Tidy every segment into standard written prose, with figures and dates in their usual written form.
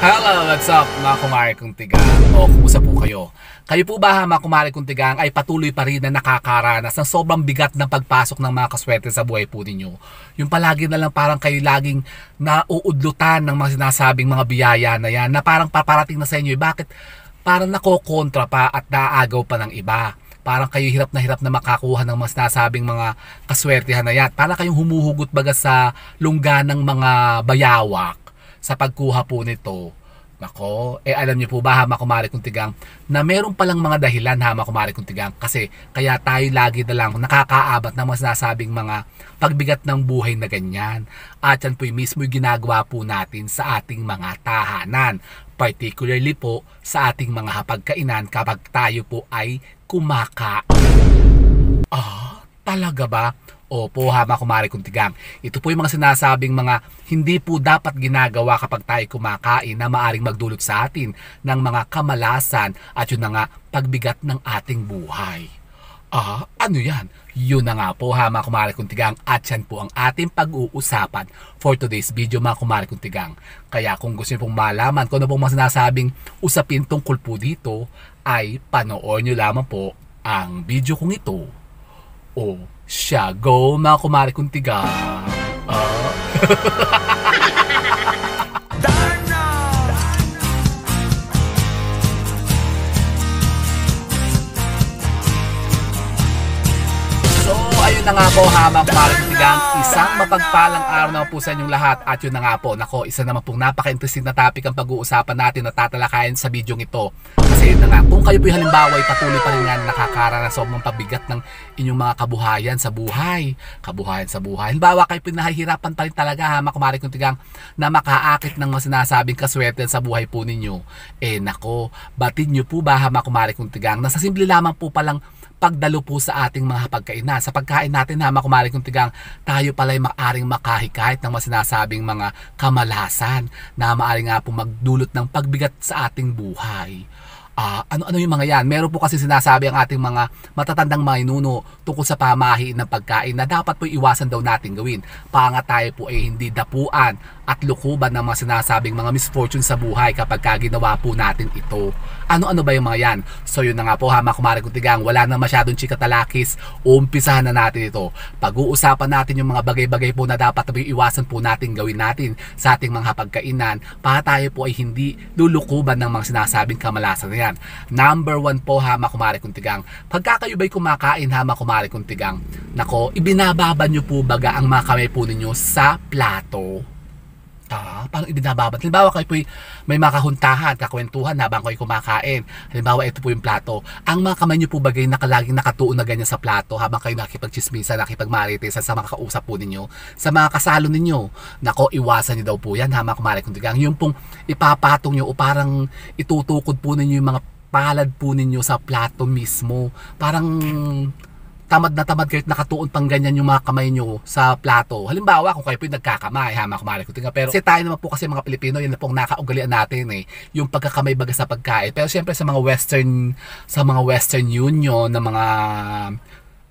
Hello, what's up mga kumare kong tigang? O, kumusta po kayo? Kayo po ba mga kumare kong tigang ay patuloy pa rin na nakakaranas ng sobrang bigat ng pagpasok ng mga kaswerte sa buhay po ninyo? Yung palagi na lang parang kayo laging nauudlutan ng mga sinasabing mga biyaya na yan na parang paparating na sa inyo. Bakit parang nakokontra pa at naaagaw pa ng iba? Parang kayo hirap na makakuha ng mas nasabing mga kaswertehan na yan. Parang kayong humuhugot baga sa lungga ng mga bayawak sa pagkuha po nito. Nako, alam niyo po ba mga kumare kong tigang na meron palang mga dahilan mga kumare kong tigang kasi kaya tayo lagi na lang nakakaabat ng mga sinasabing mga pagbigat ng buhay na ganyan. At yan po mismo yung ginagawa po natin sa ating mga tahanan. Particularly po sa ating mga hapagkainan kapag tayo po ay kumakain. Talaga ba? Opo mga kumare kong tigang. Ito po yung mga sinasabing mga hindi po dapat ginagawa kapag tayo kumakain na maaring magdulot sa atin ng mga kamalasan at yun na nga pagbigat ng ating buhay. Ano yan? Yun na nga po mga kumare kong tigang at yan po ang ating pag-uusapan for today's video mga kumare kong tigang. Kaya kung gusto niyo pong malaman kung ano pong mga sinasabing usapin tungkol po dito ay panoorin niyo lamang po ang video kong ito. Siya, go mga kumare kong tigang. Ayun na nga po mga kumare kong tigang, isang mapagpalang araw naman po sa inyong lahat. At yun na nga po, nako, isa naman pong napaka-interesting na topic ang pag-uusapan natin na tatalakayin sa video ito. Kasi yun na nga, kung kayo po halimbawa ay patuloy pa rin nga nakakaranas sa mga pabigat ng inyong mga kabuhayan sa buhay. Halimbawa kayo po nahihirapan pa rin talaga mga kumare kong tigang na makaakit ng mga sinasabing kaswerte sa buhay po ninyo. Nako, batid nyo po ba mga kumare kong tigang na sa simple lamang po palang pagdalo po sa ating mga pagkainan. Sa pagkain natin mga kumare kong tigang, tayo pala'y maaring makahikayat ng mga sinasabing mga kamalasan na maaring nga po magdulot ng pagbigat sa ating buhay. Ano yung mga yan? Meron po kasi sinasabi ang ating mga matatandang maninuno tungkol sa pamahiin ng pagkain na dapat po iwasan daw natin gawin. Para tayo po ay hindi dapuan at lukuban ng mga sinasabing mga misfortune sa buhay kapag ginawa po natin ito. Ano ba yung mga yan? So yun na nga po mga kumare kong tigang, wala na masyadong chikatalakis, umpisahan na natin ito. Pag-uusapan natin yung mga bagay-bagay po na dapat iwasan po natin gawin natin sa ating mga hapagkainan para tayo po ay hindi lulukuban ng mga sinasabing kamalasan na yan. Number 1 po mga kumare kong tigang, pagka kayo ba'y kumakain mga kumare kong tigang, nako, ibinababa nyo po baga ang mga kamay po ninyo sa plato. Paano ibinababa? Halimbawa kayo po may makahuntahan, kakwentuhan habang kayo kumakain. Halimbawa ito po yung plato. Ang mga kamay nyo po bagay nakalaging nakatuon na ganyan sa plato habang kayo nakipagchismisa, nakipagmarites sa mga kausap po ninyo, sa mga kasalo ninyo. Nako, iwasan nyo daw po yan mga kumare kong tigang. Yung pong ipapatong nyo o parang itutukod po ninyo yung mga palad po ninyo sa plato mismo. Parang tamad na tamad kayo nakatuon pang ganyan yung mga kamay nyo sa plato. Halimbawa kung kayo po yung nagkakamay mga kumare kong tigang. Pero kasi tayo naman po kasi mga Pilipino, yun na pong nakaugalian natin yung pagkakamay baga sa pagkain. Pero syempre sa mga Western Union na mga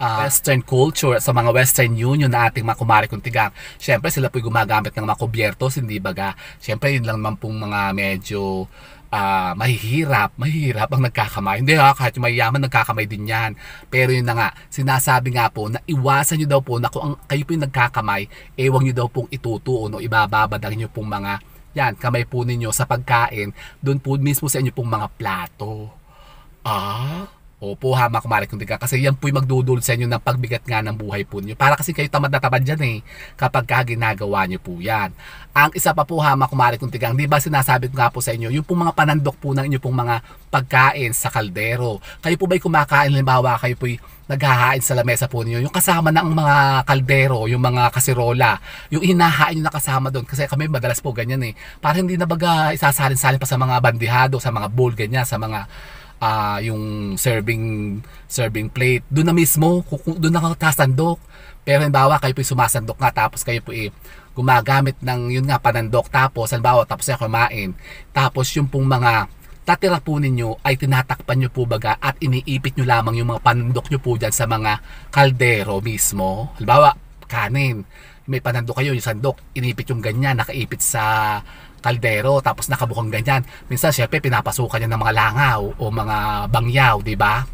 Western culture, sa mga Western Union na ating mga kumare kong tigang, syempre sila po gumagamit ng mga kubyertos, hindi baga. Syempre yun lang naman pong mga medyo mahihirap ang nagkakamay. Hindi kahit yung mayayaman nagkakamay din yan. Pero yun na nga, sinasabi nga po na iwasan nyo daw po na kung kayo po yung nagkakamay, huwag nyo daw pong itutuon o ibababad ang inyo pong mga kamay po ninyo sa pagkain doon po mismo sa inyo pong mga plato. Opo mga kumare kong tigang, kasi yan po yung magdudulot sa inyo ng pagbigat nga ng buhay po niyo. Para kasi kayo tamad na tamad dyan kapag ginagawa niyo po yan. Ang isa pa po mga kumare kong tigang, di ba sinasabi ko nga po sa inyo, yung pong mga panandok po ng inyo pong mga pagkain sa kaldero. Kayo po ba'y kumakain, halimbawa kayo po'y naghahain sa lamesa po niyo, yung kasama ng mga kaldero, yung mga kasirola, yung hinahain nyo na kasama doon. Kasi kami madalas po ganyan para hindi na baga isasalin-salin pa sa mga bandihado, sa mga bowl ganyan, sa mga yung serving plate, doon na mismo, doon na nakasandok. Pero halimbawa kayo po sumasandok nga, tapos kayo po gumagamit ng yun nga panandok, tapos halimbawa tapos na kumain, tapos yung pong mga tatira po ninyo ay tinatakpan nyo po baga at iniipit nyo lamang yung mga panandok nyo po dyan sa mga kaldero mismo. Halimbawa kanin, may panandok kayo, yung sandok inipit yung ganyan, nakaipit sa kaldero tapos nakabukang ganyan. Minsan syempre pinapasukan niya ng mga langaw o mga bangyaw, di ba?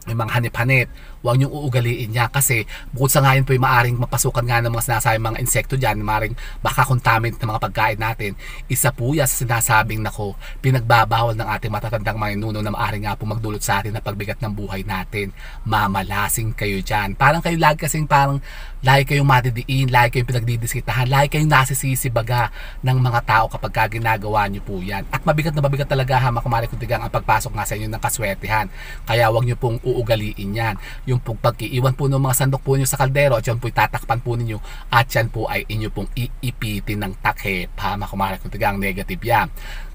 May mga hanip-hanip, huwag niyong uugaliin niya kasi bukod sa ngayon po yung maaring mapasukan nga ng mga sinasabing mga insekto dyan, maaring baka contaminate ng mga pagkain natin. Isa po yan sa sinasabing nako, pinagbabawal ng ating matatandang mga ninuno na maaring nga po magdulot sa atin na pagbigat ng buhay natin. Mamalasing kayo dyan. Parang kayo lagi kasing parang lagi kayong madidiin, lagi kayong pinagdidiskitahan, lagi kayong nasisisi baga ng mga tao kapag ginagawa niyo po yan. At mabigat na mabigat talaga ha, mga kumare kuntigang, ang pagpasok nga sa inyo ng kaswertihan. Kaya huwag niyo pong uugaliin yan. Yung pagkiiwan po ng mga sandok po niyo sa kaldero at yan po tatakpan po ninyo at yan po ay inyo pong iipitin ng takip ha, mga kumare kuntigang, negative yan.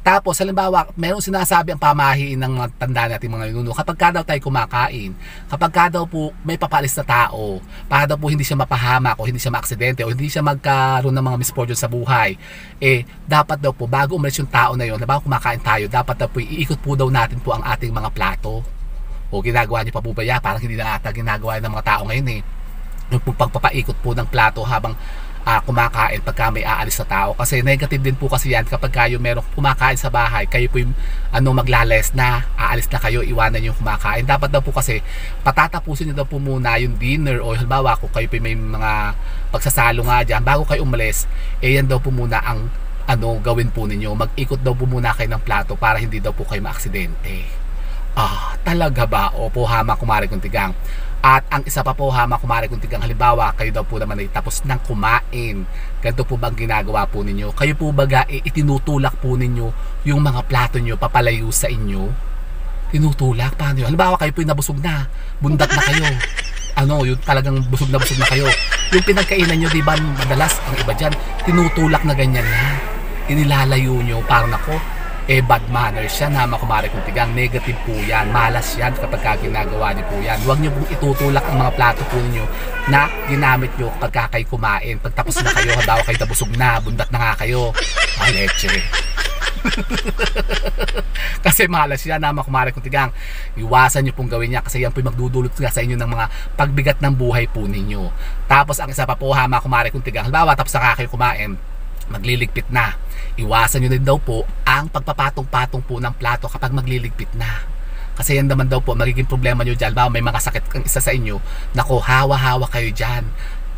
Tapos, halimbawa, merong sinasabi ang pamahiin ng mga tanda natin mga ninuno, kapag ka daw tayo kumakain, kapag ka daw po may papalis na tao, para daw po hindi siya mapahamak o hindi siya maaksidente o hindi siya magkaroon ng mga misfortune sa buhay, dapat daw po, bago umalis yung tao na yun, bago kumakain tayo, dapat daw po iikot po daw natin po ang ating mga plato. O ginagawa niyo pa po ba yan? Parang hindi na ata ginagawa ng mga tao ngayon yung pagpapaikot po ng plato habang kumakain pagka may aalis na tao, kasi negative din po kasi yan kapag kayo merong kumakain sa bahay, kayo po yung maglales na, aalis na kayo, iwanan yung kumakain. Dapat daw po kasi patatapusin nyo daw po muna yung dinner, o halimbawa kung kayo po may mga pagsasalo nga dyan, bago kayo umalis, yan daw po muna ang gawin po ninyo, mag-ikot daw po muna kayo ng plato para hindi daw po kayo maaksidente. Talaga ba? Opo ha, mga kumare kuntigang. At ang isa pa po ha, mga kumare kuntigang, halimbawa kayo daw po naman ay tapos ng kumain, ganito po bang ginagawa po ninyo? Kayo po baga itinutulak po ninyo yung mga plato nyo papalayo sa inyo? Tinutulak? Paano yun? Halimbawa kayo po yung nabusog na, bundat na kayo, yung talagang busog na kayo, yung pinagkainan nyo, diba madalas ang iba dyan tinutulak na ganyan na, inilalayo nyo, parang ako bad manners yan ha, mga kumare kuntigang, negative po yan, malas yan kapag ginagawa niyo po yan. Huwag niyo pong itutulak ang mga plato po niyo na ginamit niyo kapag kayo kumain. Pagtapos na kayo, halimbawa kayo nabusog na, bundat na nga kayo, leche. Kasi malas yan ha, mga kumare kuntigang, iwasan niyo pong gawin yan kasi yan po magdudulot sa inyo ng mga pagbigat ng buhay po ninyo. Tapos ang isa pa po ha, mga kumare kuntigang, halimbawa tapos na kayo kumain, magliligpit na, iwasan nyo din daw po ang pagpapatong-patong po ng plato kapag magliligpit na, kasi yan naman daw po magiging problema nyo dyan. Halimbawa may mga sakit ang isa sa inyo, nako, hawa-hawa kayo dyan.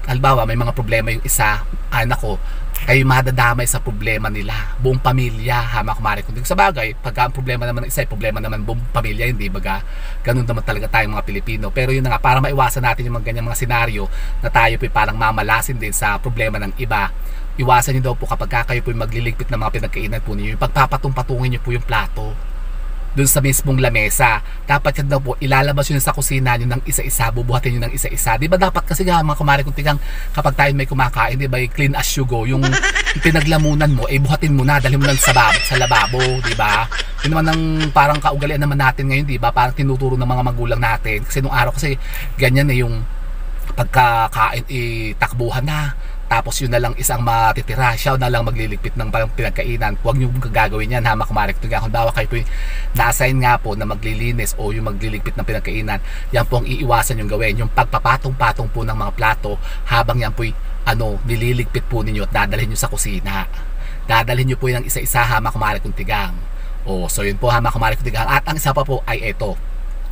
Halimbawa may mga problema yung isa, nako, kayo madadamay sa problema nila, buong pamilya ha, mga kumare kuntigang. Sa bagay, pagka ang problema naman ng isa, problema naman buong pamilya, hindi baga, ganun naman talaga tayong mga Pilipino. Pero yun na nga, para maiwasan natin yung mga ganyang mga senaryo na tayo po parang mamalasin din sa problema ng iba, iwasan niyo daw po kapag kayo po magliligpit ng mga pinagkainan po niyo, yung pagpapatong-patungin niyo po yung plato doon sa mismong lamesa. Dapat yan daw po ilalabas yun sa kusina nyo ng isa-isa, bubuhatin nyo ng isa-isa. Di ba dapat kasi nga, mga kumare kuntigang, kapag tayo may kumakain, di ba, clean as you go, yung pinaglamunan mo, buhatin mo na, dalhin mo lang sa lababo, di ba? Yun naman ang parang kaugalian naman natin ngayon, di ba? Parang tinuturo ng mga magulang natin. Kasi nung araw kasi ganyan yung pagkakain, takbuhan na, tapos yun na lang isang matitira, siya na lang magliligpit ng pinagkainan. Huwag nyo gagawin yan ha, mga kumare kuntigang. Kung dawa kayo po na-assign nga po na maglilinis o yung magliligpit ng pinagkainan, yan po ang iiwasan yung gawin, yung pagpapatong-patong po ng mga plato habang yan po nililigpit po ninyo at dadalhin nyo sa kusina. Dadalhin nyo po yung isa-isa ha, mga kumare kuntigang. So yun po ha, mga kumare kuntigang. At ang isa pa po ay ito,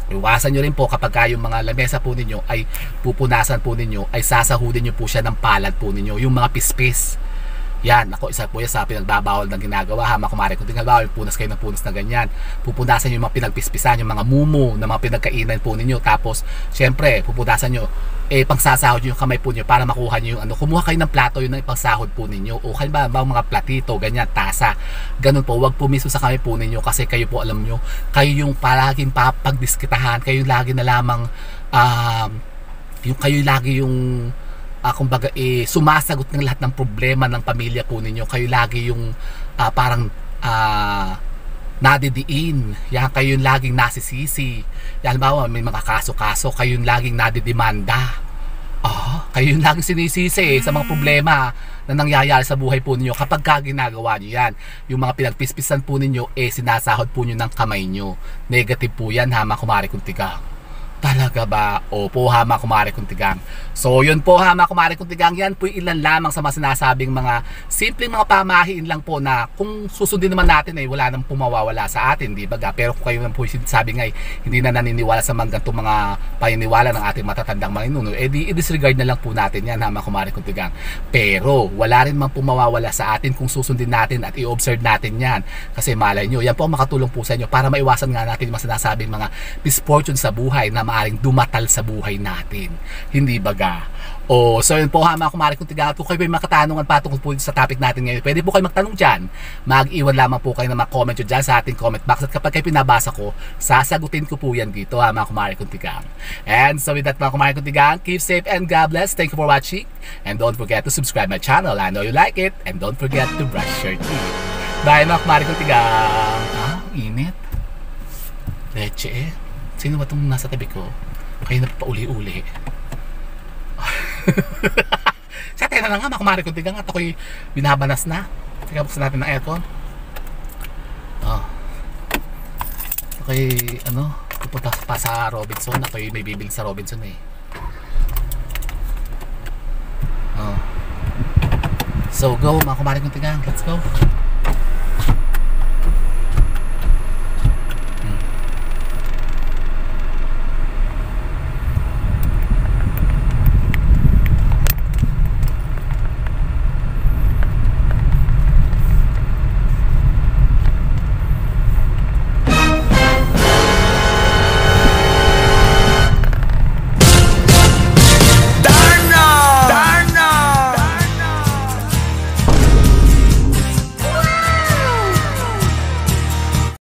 iwasan nyo rin po kapag yung mga lamesa po ninyo ay pupunasan po ninyo, ay sasahudin nyo po siya ng palad po ninyo, yung mga pispis. Yan, ako, isa po yan sa pinagbabawal ng ginagawa ha, mga kumare kuntigang. Halimbawa, punas kayo ng punas na ganyan, pupunasan yung mga pinagpispisan, yung mga mumu na mga pinagkainan po ninyo. Tapos, syempre, pupunasan nyo, pangsasahod nyo yung kamay po nyo para makuha nyo yung kumuha kayo ng plato, yun ang pangsahod po ninyo. O halimbawa, mga platito, ganyan, tasa, ganun po. Wag po mismo sa kamay po ninyo kasi kayo po, alam nyo, kayo yung palaging papagdiskitahan, kayo lagi na lamang, yung kayo lagi yung kumbaga sumasagot ng lahat ng problema ng pamilya po ninyo. Kayo lagi yung parang nadidiin. Yan, kayo yung laging nasisisi. Yan, halimbawa may mga kaso-kaso, kayo yung laging nadidemanda. Kayo yung laging sinisisi sa mga problema na nangyayari sa buhay po ninyo kapag ginagawa nyo yan. Yung mga pinagpispisan po ninyo, sinasahod po nyo ng kamay nyo. Negative po yan ha, mga kumare kuntigang. Talaga ba? Opo ha mga kumare kong tigang. So yun po ha mga kumare kong tigang, yan po ilan lamang sa mga sinasabing mga simpleng mga pamahiin lang po na kung susundin naman natin ay wala nang pumawawala sa atin, di ba? Pero kung kayo naman po sabi nga hindi na naniniwala sa mga ganitong mga paniniwala ng ating matatandang maninuno, di i-disregard na lang po natin yan ha mga kumare kong tigang. Pero wala rin mang pumawawala sa atin kung susundin natin at i-observe natin yan. Kasi malay nyo, yan po ang makatulong po sa inyo para maiwasan nga natin yung mga sinasabing mga misfortune sa buhay na maaring dumatal sa buhay natin. Hindi baga? So yun po ha mga kumare kong tigang. At kung kayo may makatanungan patungkol po sa topic natin ngayon, pwede po kayo magtanong dyan. Mag-iwan lamang po kayo ng mga comment dyan sa ating comment box. At kapag kayo pinabasa ko, sasagutin ko po yan dito ha mga kumare kong tigang. And so with that mga kumare kong tigang, keep safe and God bless. Thank you for watching. And don't forget to subscribe my channel. I know you like it. And don't forget to brush your teeth. Bye mga kumare kong tigang. Init. Leche eh. Sino ba itong nasa tabi ko? Kayo na pa uli-uli. Sa tena na nga, makumari ko tigang at ako'y binabanas na. Teka, buksan natin ng aircon. Ako'y, pupunta pa sa Robinson. Ako'y may bibili sa Robinson eh. So, go, mga kumari kong tigang. Let's go.